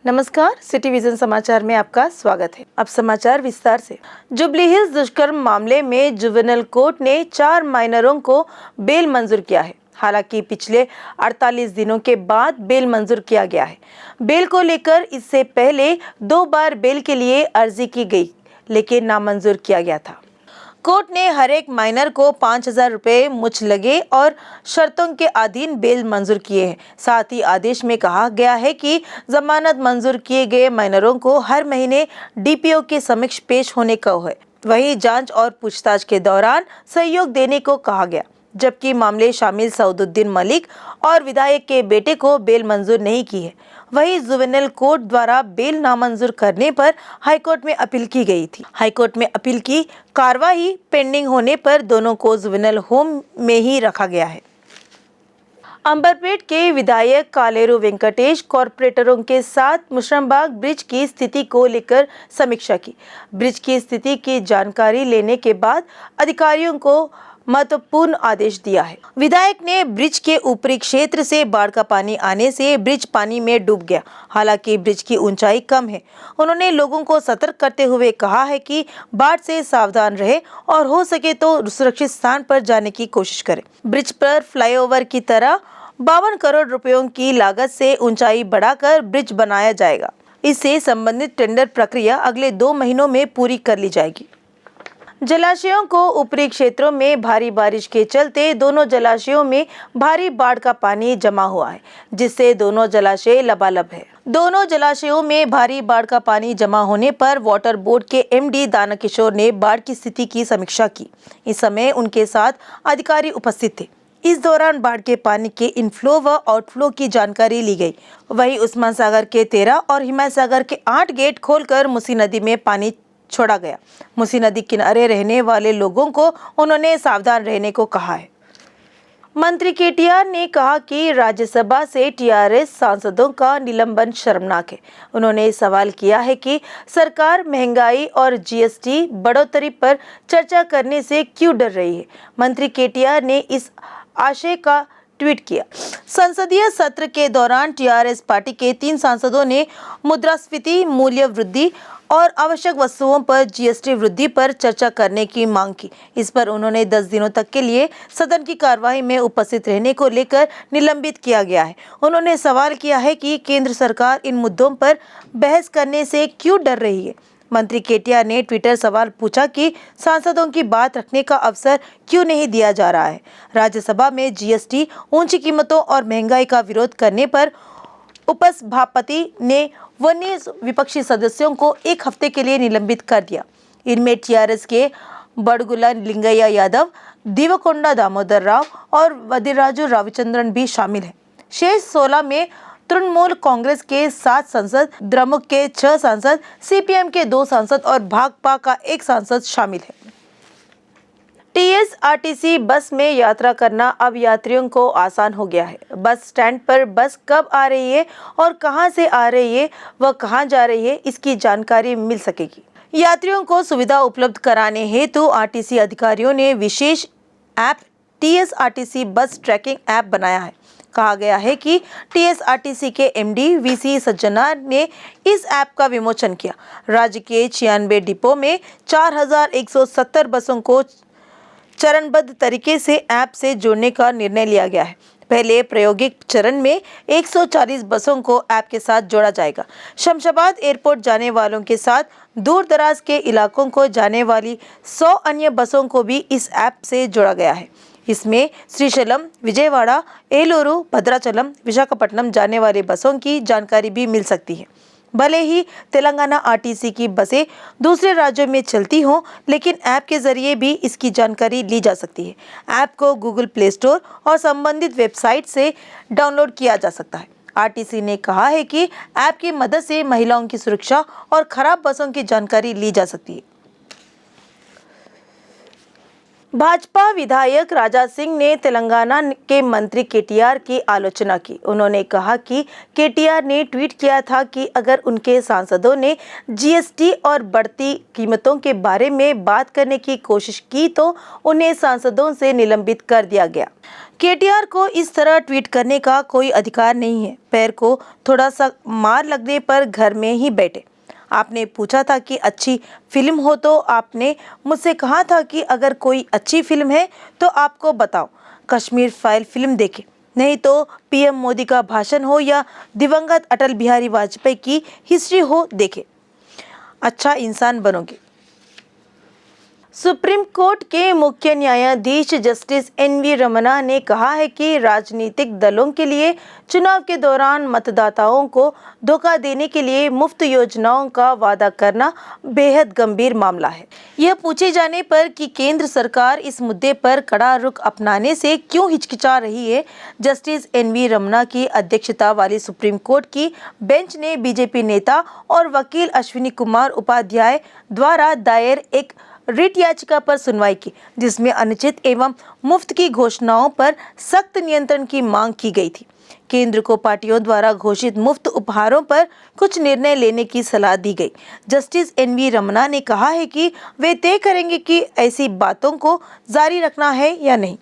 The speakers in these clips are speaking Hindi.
नमस्कार, सिटी विजन समाचार में आपका स्वागत है। अब समाचार विस्तार से। जुबली हिल्स दुष्कर्म मामले में जुवेनाइल कोर्ट ने 4 माइनरों को बेल मंजूर किया है। हालांकि पिछले 48 दिनों के बाद बेल मंजूर किया गया है। बेल को लेकर इससे पहले 2 बार बेल के लिए अर्जी की गई, लेकिन नामंजूर किया गया था। कोर्ट ने हर एक माइनर को 5,000 रुपये मुझ लगे और शर्तों के अधीन बेल मंजूर किए हैं। साथ ही आदेश में कहा गया है कि जमानत मंजूर किए गए माइनरों को हर महीने डीपीओ के समक्ष पेश होने को है। वहीं जांच और पूछताछ के दौरान सहयोग देने को कहा गया, जबकि मामले शामिल सऊदुद्दीन मलिक और विधायक के बेटे को बेल मंजूर नहीं की है। वहीं जुवेनाइल कोर्ट द्वारा बेल नामंजूर करने पर हाईकोर्ट में अपील की गई थी। हाईकोर्ट में अपील की कार्रवाई पेंडिंग होने पर दोनों को जुवेनाइल होम में ही रखा गया है। अंबरपेट के विधायक कालेरू वेंकटेश कॉर्पोरेटरों के साथ मुशर्रमबाग ब्रिज की स्थिति को लेकर समीक्षा की। ब्रिज की स्थिति की जानकारी लेने के बाद अधिकारियों को महत्वपूर्ण आदेश दिया है। विधायक ने ब्रिज के ऊपरी क्षेत्र से बाढ़ का पानी आने से ब्रिज पानी में डूब गया। हालांकि ब्रिज की ऊंचाई कम है। उन्होंने लोगों को सतर्क करते हुए कहा है कि बाढ़ से सावधान रहे और हो सके तो सुरक्षित स्थान पर जाने की कोशिश करें। ब्रिज पर फ्लाईओवर की तरह 52 करोड़ रुपयों की लागत से ऊंचाई बढ़ाकर ब्रिज बनाया जाएगा। इससे संबंधित टेंडर प्रक्रिया अगले 2 महीनों में पूरी कर ली जाएगी। जलाशयों को ऊपरी क्षेत्रों में भारी बारिश के चलते दोनों जलाशयों में भारी बाढ़ का पानी जमा हुआ है, जिससे दोनों जलाशय लबालब है। दोनों जलाशयों में भारी बाढ़ का पानी जमा होने पर वाटर बोर्ड के एमडी दाना किशोर ने बाढ़ की स्थिति की समीक्षा की। इस समय उनके साथ अधिकारी उपस्थित थे। इस दौरान बाढ़ के पानी के इनफ्लो व आउटफ्लो की जानकारी ली गई। वहीं उस्मान सागर के 13 और हिमायत सागर के 8 गेट खोलकर मूसी नदी में पानी छोड़ा गया। मूसी नदी किनारे रहने वाले लोगों को उन्होंने सावधान रहने को कहा है। मंत्री केटीआर ने कहा कि राज्यसभा से टीआरएस सांसदों का निलंबन शर्मनाक है। उन्होंने सवाल किया है कि सरकार महंगाई और जीएसटी बढ़ोतरी पर चर्चा करने से क्यों डर रही है। मंत्री केटीआर ने इस आशय का ट्वीट किया। संसदीय सत्र के दौरान टीआरएस पार्टी के 3 सांसदों ने मुद्रास्फीति, मूल्य वृद्धि और आवश्यक वस्तुओं पर जीएसटी वृद्धि पर चर्चा करने की मांग की। इस पर उन्होंने 10 दिनों तक के लिए सदन की कार्यवाही में उपस्थित रहने को लेकर निलंबित किया गया है। उन्होंने सवाल किया है कि केंद्र सरकार इन मुद्दों पर बहस करने से क्यों डर रही है। मंत्री केटीआर ने ट्विटर सवाल पूछा कि सांसदों की बात रखने का अवसर क्यों नहीं दिया जा रहा है। राज्यसभा में जीएसटी, ऊंची कीमतों और महंगाई का विरोध करने पर उपसभापति ने 19 विपक्षी सदस्यों को 1 हफ्ते के लिए निलंबित कर दिया। इनमें टीआरएस के बड़गुला लिंगैया यादव, दिवकोंडा दामोदर राव और वदिराजु रविचंद्रन भी शामिल हैं। शेष 16 में तृणमूल कांग्रेस के 7 सांसद, द्रमुक के 6 सांसद, सीपीएम के 2 सांसद और भाकपा का 1 सांसद शामिल है। टीएसआरटीसी बस में यात्रा करना अब यात्रियों को आसान हो गया है। बस स्टैंड पर बस कब आ रही है और कहां से आ रही है व कहां जा रही है, इसकी जानकारी मिल सकेगी। यात्रियों को सुविधा उपलब्ध कराने हेतु आरटीसी अधिकारियों ने विशेष ऐप टीएसआरटीसी बस ट्रैकिंग ऐप बनाया है। कहा गया है कि टीएसआरटीसी के एमडी वीसी सज्जना ने इस ऐप का विमोचन किया। राज्य के 96 डिपो में 4170 बसों को चरणबद्ध तरीके से ऐप से जोड़ने का निर्णय लिया गया है। पहले प्रायोगिक चरण में 140 बसों को ऐप के साथ जोड़ा जाएगा। शमशाबाद एयरपोर्ट जाने वालों के साथ दूर दराज के इलाकों को जाने वाली 100 अन्य बसों को भी इस ऐप से जोड़ा गया है। इसमें श्रीशैलम, विजयवाड़ा, एलूरू, भद्राचलम, विशाखापट्टनम जाने वाली बसों की जानकारी भी मिल सकती है। भले ही तेलंगाना आरटीसी की बसें दूसरे राज्यों में चलती हों, लेकिन ऐप के जरिए भी इसकी जानकारी ली जा सकती है। ऐप को गूगल प्ले स्टोर और संबंधित वेबसाइट से डाउनलोड किया जा सकता है। आरटीसी ने कहा है कि ऐप की मदद से महिलाओं की सुरक्षा और खराब बसों की जानकारी ली जा सकती है। भाजपा विधायक राजा सिंह ने तेलंगाना के मंत्री केटीआर की आलोचना की। उन्होंने कहा कि केटीआर ने ट्वीट किया था कि अगर उनके सांसदों ने जीएसटी और बढ़ती कीमतों के बारे में बात करने की कोशिश की तो उन्हें सांसदों से निलंबित कर दिया गया। केटीआर को इस तरह ट्वीट करने का कोई अधिकार नहीं है। पैर को थोड़ा सा मार लगने पर घर में ही बैठे। आपने पूछा था कि अच्छी फिल्म हो तो आपने मुझसे कहा था कि अगर कोई अच्छी फिल्म है तो आपको बताओ, कश्मीर फाइल फिल्म देखें, नहीं तो पीएम मोदी का भाषण हो या दिवंगत अटल बिहारी वाजपेयी की हिस्ट्री हो देखें, अच्छा इंसान बनोगे। सुप्रीम कोर्ट के मुख्य न्यायाधीश जस्टिस एनवी रमन्ना ने कहा है कि राजनीतिक दलों के लिए चुनाव के दौरान मतदाताओं को धोखा देने के लिए मुफ्त योजनाओं का वादा करना बेहद गंभीर मामला है। यह पूछे जाने पर कि केंद्र सरकार इस मुद्दे पर कड़ा रुख अपनाने से क्यों हिचकिचा रही है, जस्टिस एनवी रमन्ना की अध्यक्षता वाली सुप्रीम कोर्ट की बेंच ने बीजेपी नेता और वकील अश्विनी कुमार उपाध्याय द्वारा दायर एक रिट याचिका पर सुनवाई की, जिसमें अनुचित एवं मुफ्त की घोषणाओं पर सख्त नियंत्रण की मांग की गई थी। केंद्र को पार्टियों द्वारा घोषित मुफ्त उपहारों पर कुछ निर्णय लेने की सलाह दी गई। जस्टिस एनवी रमन्ना ने कहा है कि वे तय करेंगे कि ऐसी बातों को जारी रखना है या नहीं।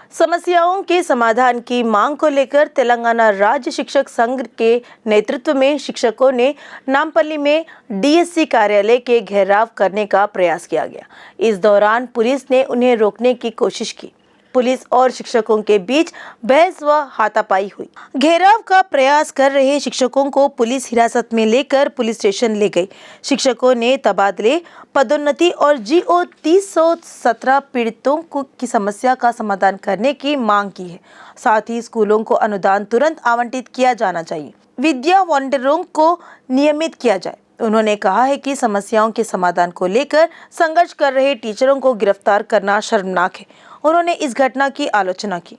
समस्याओं के समाधान की मांग को लेकर तेलंगाना राज्य शिक्षक संघ के नेतृत्व में शिक्षकों ने नामपल्ली में डीएससी कार्यालय के घेराव करने का प्रयास किया गया। इस दौरान पुलिस ने उन्हें रोकने की कोशिश की। पुलिस और शिक्षकों के बीच बहस व हाथापाई हुई। घेराव का प्रयास कर रहे शिक्षकों को पुलिस हिरासत में लेकर पुलिस स्टेशन ले गई। शिक्षकों ने तबादले, पदोन्नति और जीओ 317 पीड़ितों की समस्या का समाधान करने की मांग की है। साथ ही स्कूलों को अनुदान तुरंत आवंटित किया जाना चाहिए। विद्या वॉलंटियरों को नियमित किया जाए। उन्होंने कहा है कि समस्याओं के समाधान को लेकर संघर्ष कर रहे टीचरों को गिरफ्तार करना शर्मनाक है। उन्होंने इस घटना की आलोचना की।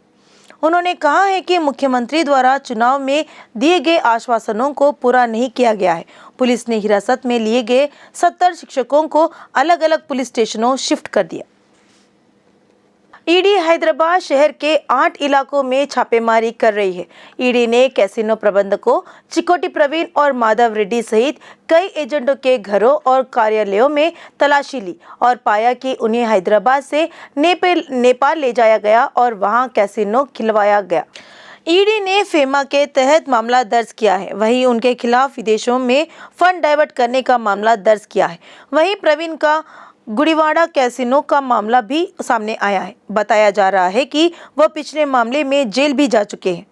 उन्होंने कहा है कि मुख्यमंत्री द्वारा चुनाव में दिए गए आश्वासनों को पूरा नहीं किया गया है। पुलिस ने हिरासत में लिए गए 70 शिक्षकों को अलग अलग पुलिस स्टेशनों शिफ्ट कर दिया। ईडी हैदराबाद शहर के 8 इलाकों में छापेमारी कर रही है। ईडी ने कैसीनो प्रबंधकों चिकोटी प्रवीण और माधव रेड्डी सहित कई एजेंटों के घरों और कार्यालयों में तलाशी ली और पाया कि उन्हें हैदराबाद से नेपाल ले जाया गया और वहां कैसीनो खिलवाया गया। ईडी ने फेमा के तहत मामला दर्ज किया है। वहीं उनके खिलाफ विदेशों में फंड डाइवर्ट करने का मामला दर्ज किया है। वहीं प्रवीण का गुड़ीवाड़ा कैसीनो का मामला भी सामने आया है। बताया जा रहा है कि वह पिछले मामले में जेल भी जा चुके हैं।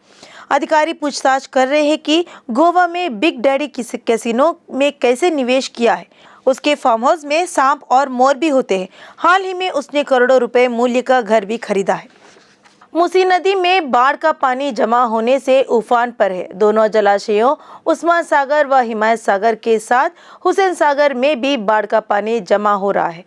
अधिकारी पूछताछ कर रहे हैं कि गोवा में बिग डैडी कैसीनो में कैसे निवेश किया है। उसके फार्म हाउस में सांप और मोर भी होते हैं। हाल ही में उसने करोड़ों रुपए मूल्य का घर भी खरीदा है। मूसी नदी में बाढ़ का पानी जमा होने से उफान पर है। दोनों जलाशयों उस्मान सागर व हिमायत सागर के साथ हुसैन सागर में भी बाढ़ का पानी जमा हो रहा है,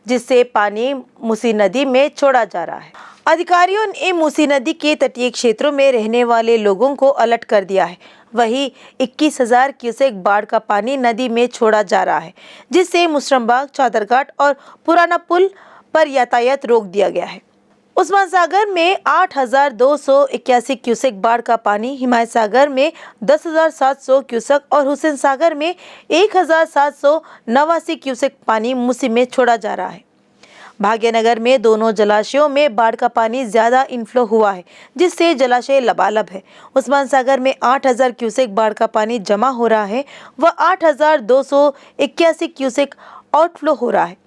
जिससे पानी मूसी नदी में छोड़ा जा रहा है। अधिकारियों ने मूसी नदी के तटीय क्षेत्रों में रहने वाले लोगों को अलर्ट कर दिया है। वहीं 21,000 क्यूसेक बाढ़ का पानी नदी में छोड़ा जा रहा है, जिससे मुशर्रमबाग, चादरघाट और पुराना पुल पर यातायात रोक दिया गया है। उस्मान सागर में 8,281 क्यूसेक बाढ़ का पानी, हिमायत सागर में 10,700 क्यूसेक और हुसैन सागर में 1,789 क्यूसेक पानी मूसी में छोड़ा जा रहा है। भाग्यनगर में दोनों जलाशयों में बाढ़ का पानी ज्यादा इनफ्लो हुआ है, जिससे जलाशय लबालब है। उस्मान सागर में 8,000 क्यूसेक बाढ़ का पानी जमा हो रहा है व 8,281 क्यूसेक आउटफ्लो हो रहा है।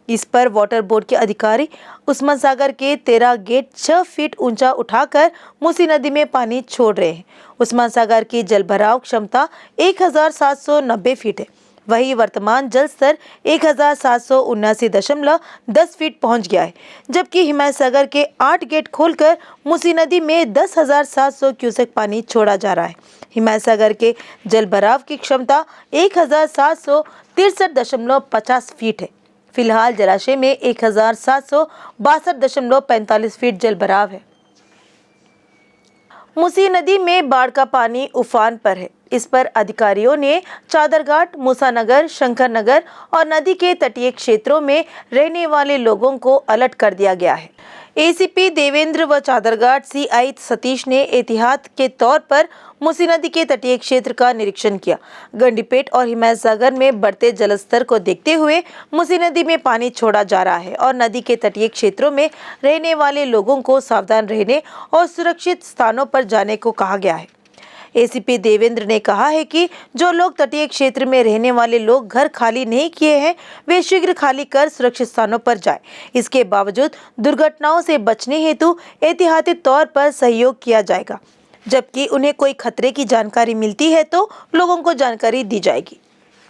इस पर वाटर बोर्ड के अधिकारी उस्मान सागर के 13 गेट 6 फीट ऊंचा उठाकर मूसी नदी में पानी छोड़ रहे हैं। उस्मान सागर की जलभराव क्षमता 1,790 फीट है। वहीं वर्तमान जल स्तर 1,779.10 फीट पहुंच गया है, जबकि हिमायत सागर के 8 गेट खोलकर मूसी नदी में 10,700 क्यूसेक पानी छोड़ा जा रहा है। हिमायत सागर के जलभराव की क्षमता 1,763.50 फीट है। फिलहाल जलाशय में 1,762.45 फीट जलभराव है। मूसी नदी में बाढ़ का पानी उफान पर है। इस पर अधिकारियों ने चादरघाट, मूसानगर, शंकर नगर और नदी के तटीय क्षेत्रों में रहने वाले लोगों को अलर्ट कर दिया गया है। एसीपी देवेंद्र व चादरघाट सीआई सतीश ने एहतियात के तौर पर मूसी नदी के तटीय क्षेत्र का निरीक्षण किया। गंडीपेट और हिमायत सागर में बढ़ते जलस्तर को देखते हुए मूसी नदी में पानी छोड़ा जा रहा है और नदी के तटीय क्षेत्रों में रहने वाले लोगों को सावधान रहने और सुरक्षित स्थानों पर जाने को कहा गया है। एसीपी देवेंद्र ने कहा है कि जो लोग तटीय क्षेत्र में रहने वाले लोग घर खाली नहीं किए हैं, वे शीघ्र खाली कर सुरक्षित स्थानों पर जाएं। इसके बावजूद दुर्घटनाओं से बचने हेतु एहतियाती तौर पर सहयोग किया जाएगा, जबकि उन्हें कोई खतरे की जानकारी मिलती है तो लोगों को जानकारी दी जाएगी।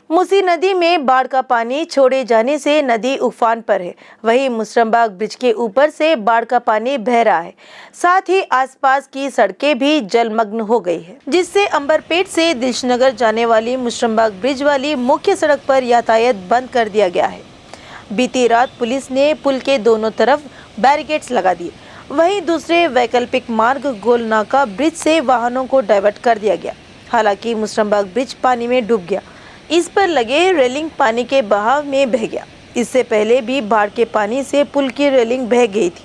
मूसी नदी में बाढ़ का पानी छोड़े जाने से नदी उफान पर है। वहीं मुशरमबाग ब्रिज के ऊपर से बाढ़ का पानी बह रहा है। साथ ही आसपास की सड़कें भी जलमग्न हो गई है, जिससे अंबरपेट से दिलशनगर जाने वाली मुशरमबाग ब्रिज वाली मुख्य सड़क पर यातायात बंद कर दिया गया है। बीती रात पुलिस ने पुल के दोनों तरफ बैरिकेड्स लगा दिए। वहीं दूसरे वैकल्पिक मार्ग गोलनाका ब्रिज से वाहनों को डाइवर्ट कर दिया गया। हालांकि मुशरमबाग ब्रिज पानी में डूब गया। इस पर लगे रेलिंग पानी के बहाव में बह गया। इससे पहले भी बाढ़ के पानी से पुल की रेलिंग बह गई थी।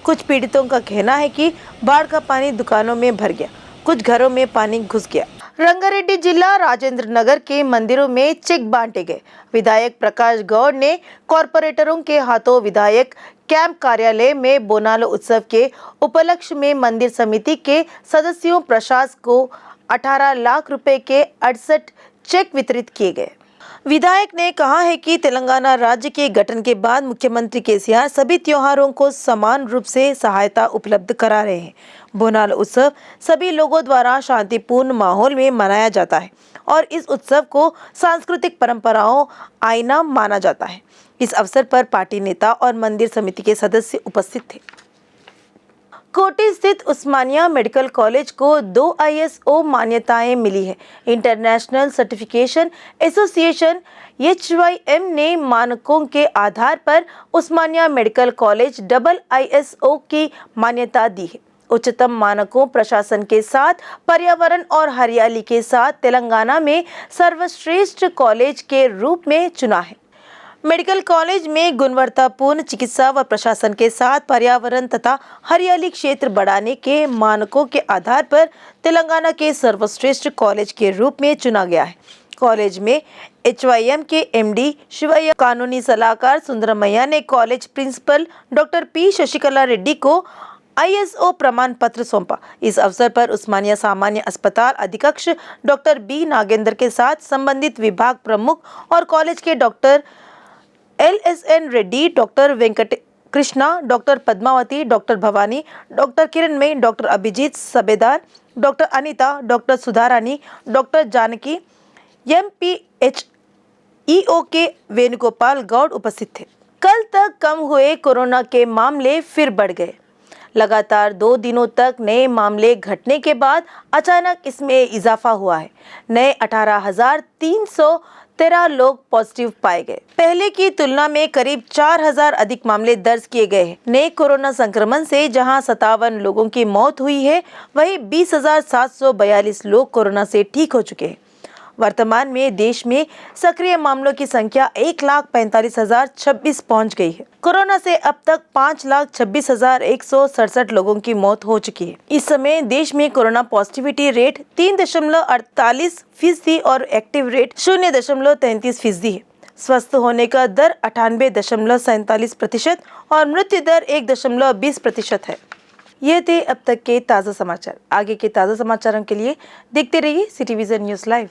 कुछ पीड़ितों का कहना है कि बाढ़ का पानी दुकानों में भर गया, कुछ घरों में पानी घुस गया। रंगारेड्डी जिला राजेंद्र नगर के मंदिरों में चेक बांटे गए। विधायक प्रकाश गौड़ ने कॉरपोरेटरों के हाथों विधायक कैंप कार्यालय में बोनालो उत्सव के उपलक्ष्य में मंदिर समिति के सदस्यों प्रशासन को 18 लाख रुपए के 68 चेक वितरित किए गए। विधायक ने कहा है कि तेलंगाना राज्य के गठन के बाद मुख्यमंत्री केसीआर सभी त्योहारों को समान रूप से सहायता उपलब्ध करा रहे हैं। बोनाल उत्सव सभी लोगों द्वारा शांतिपूर्ण माहौल में मनाया जाता है और इस उत्सव को सांस्कृतिक परंपराओं आईना माना जाता है। इस अवसर पर पार्टी नेता और मंदिर समिति के सदस्य उपस्थित थे। कोटी स्थित उस्मानिया मेडिकल कॉलेज को 2 ISO मान्यताएं मिली है। इंटरनेशनल सर्टिफिकेशन एसोसिएशन HYM ने मानकों के आधार पर उस्मानिया मेडिकल कॉलेज ISO की मान्यता दी है। उच्चतम मानकों प्रशासन के साथ पर्यावरण और हरियाली के साथ तेलंगाना में सर्वश्रेष्ठ कॉलेज के रूप में चुना है। मेडिकल कॉलेज में गुणवत्तापूर्ण चिकित्सा व प्रशासन के साथ पर्यावरण तथा हरियाली क्षेत्र बढ़ाने के मानकों के आधार पर तेलंगाना के सर्वश्रेष्ठ कॉलेज के रूप में चुना गया है। कॉलेज में HYM के MD शिवయ్య, कानूनी सलाहकार सुंदरमैया ने college principal doctor P Shashikala Reddy को ISO प्रमाण पत्र सौंपा। इस अवसर पर उस्मानिया सामान्य अस्पताल अधीक्षक डॉक्टर B नागेंद्र के साथ संबंधित विभाग प्रमुख और कॉलेज के doctor LSN Reddy, doctor Venkat Krishna, doctor Padmavati, doctor Bhavani, doctor Kiranmayi, doctor Abhijit Sabedar, doctor Anita, doctor Sudharani, doctor Janaki, MPHEO के वेणुगोपाल गौड़ उपस्थित थे। कल तक कम हुए कोरोना के मामले फिर बढ़ गए। लगातार 2 दिनों तक नए मामले घटने के बाद अचानक इसमें इजाफा हुआ है। नए 18,313 लोग पॉजिटिव पाए गए। पहले की तुलना में करीब 4,000 अधिक मामले दर्ज किए गए हैं। नए कोरोना संक्रमण से जहां 57 लोगों की मौत हुई है, वहीं 20,742 लोग कोरोना से ठीक हो चुके हैं। वर्तमान में देश में सक्रिय मामलों की संख्या 1,45,026 पहुंच गई है। कोरोना से अब तक 5,26,167 लोगों की मौत हो चुकी है। इस समय देश में कोरोना पॉजिटिविटी रेट 3.48% और एक्टिव रेट 0.33% है। स्वस्थ होने का दर 98.47% और मृत्यु दर 1.20% है। ये थे अब तक के ताज़ा समाचार। आगे के ताज़ा समाचारों के लिए देखते रहिए सिटी विजन न्यूज़ लाइव।